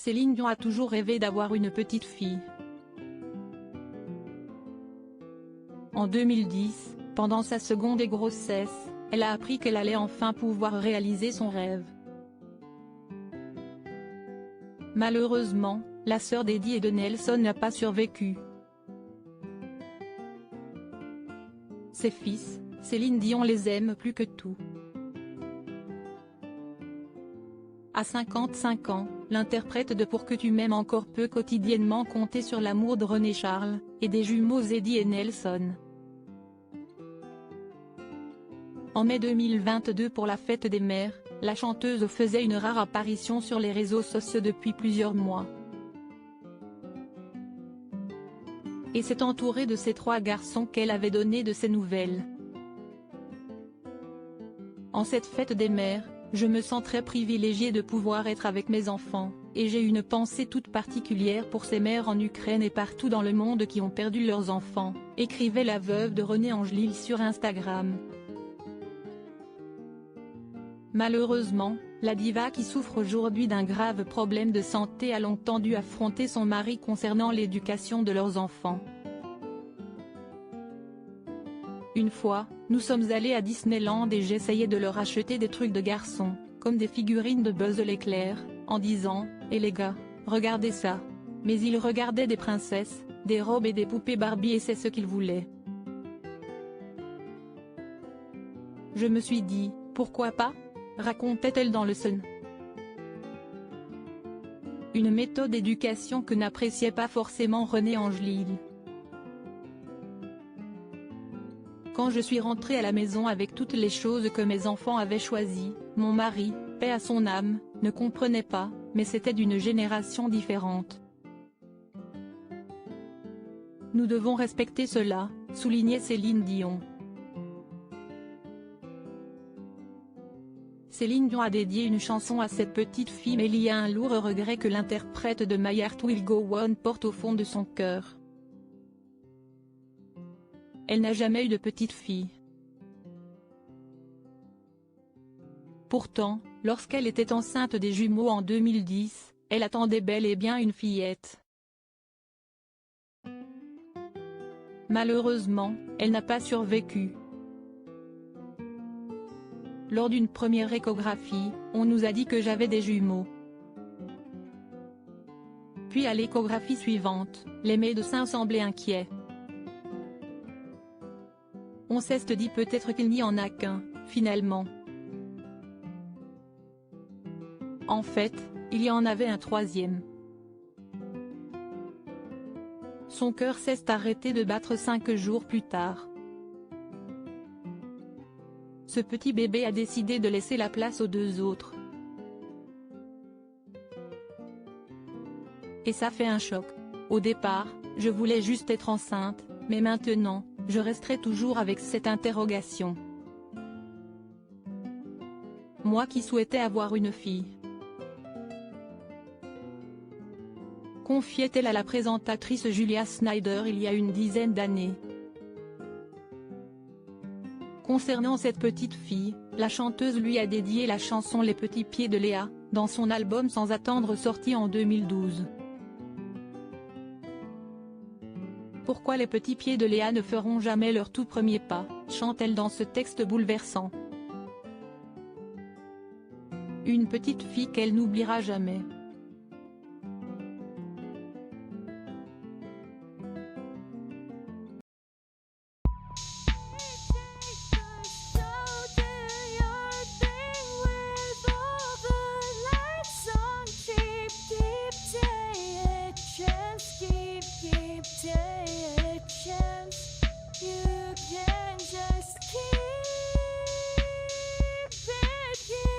Céline Dion a toujours rêvé d'avoir une petite fille. En 2010, pendant sa seconde grossesse, elle a appris qu'elle allait enfin pouvoir réaliser son rêve. Malheureusement, la sœur d'Eddie et de Nelson n'a pas survécu. Ses fils, Céline Dion les aime plus que tout. À 55 ans, l'interprète de Pour que tu m'aimes encore peut quotidiennement compter sur l'amour de René Charles, et des jumeaux Eddie et Nelson. En mai 2022 pour la fête des mères, la chanteuse faisait une rare apparition sur les réseaux sociaux depuis plusieurs mois. Et c'est entourée de ses 3 garçons qu'elle avait donné de ses nouvelles. En cette fête des mères, je me sens très privilégiée de pouvoir être avec mes enfants, et j'ai une pensée toute particulière pour ces mères en Ukraine et partout dans le monde qui ont perdu leurs enfants, écrivait la veuve de René Angélil sur Instagram. Malheureusement, la diva qui souffre aujourd'hui d'un grave problème de santé a longtemps dû affronter son mari concernant l'éducation de leurs enfants. Une fois, nous sommes allés à Disneyland et j'essayais de leur acheter des trucs de garçons, comme des figurines de Buzz l'éclair, en disant « Eh les gars, regardez ça !» Mais ils regardaient des princesses, des robes et des poupées Barbie et c'est ce qu'ils voulaient. Je me suis dit « Pourquoi pas ?» racontait-elle dans le Sun. Une méthode d'éducation que n'appréciait pas forcément René Angélil. Quand je suis rentrée à la maison avec toutes les choses que mes enfants avaient choisies, mon mari, paix à son âme, ne comprenait pas, mais c'était d'une génération différente. Nous devons respecter cela, soulignait Céline Dion. Céline Dion a dédié une chanson à cette petite fille mais il y a un lourd regret que l'interprète de My Heart Will Go On porte au fond de son cœur. Elle n'a jamais eu de petite fille. Pourtant, lorsqu'elle était enceinte des jumeaux en 2010, elle attendait bel et bien une fillette. Malheureusement, elle n'a pas survécu. Lors d'une première échographie, on nous a dit que j'avais des jumeaux. Puis à l'échographie suivante, les médecins semblaient inquiets. On s'est dit peut-être qu'il n'y en a qu'un, finalement. En fait, il y en avait un 3e. Son cœur s'est arrêté de battre 5 jours plus tard. Ce petit bébé a décidé de laisser la place aux 2 autres. Et ça fait un choc. Au départ, je voulais juste être enceinte, mais maintenant, je resterai toujours avec cette interrogation. Moi qui souhaitais avoir une fille. Confiait-elle à la présentatrice Julia Snyder il y a une dizaine d'années. Concernant cette petite fille, la chanteuse lui a dédié la chanson Les petits pieds de Léa, dans son album Sans attendre sorti en 2012. Pourquoi les petits pieds de Léa ne feront jamais leur tout premier pas, chante-t-elle dans ce texte bouleversant. Une petite fille qu'elle n'oubliera jamais. You can just keep it here.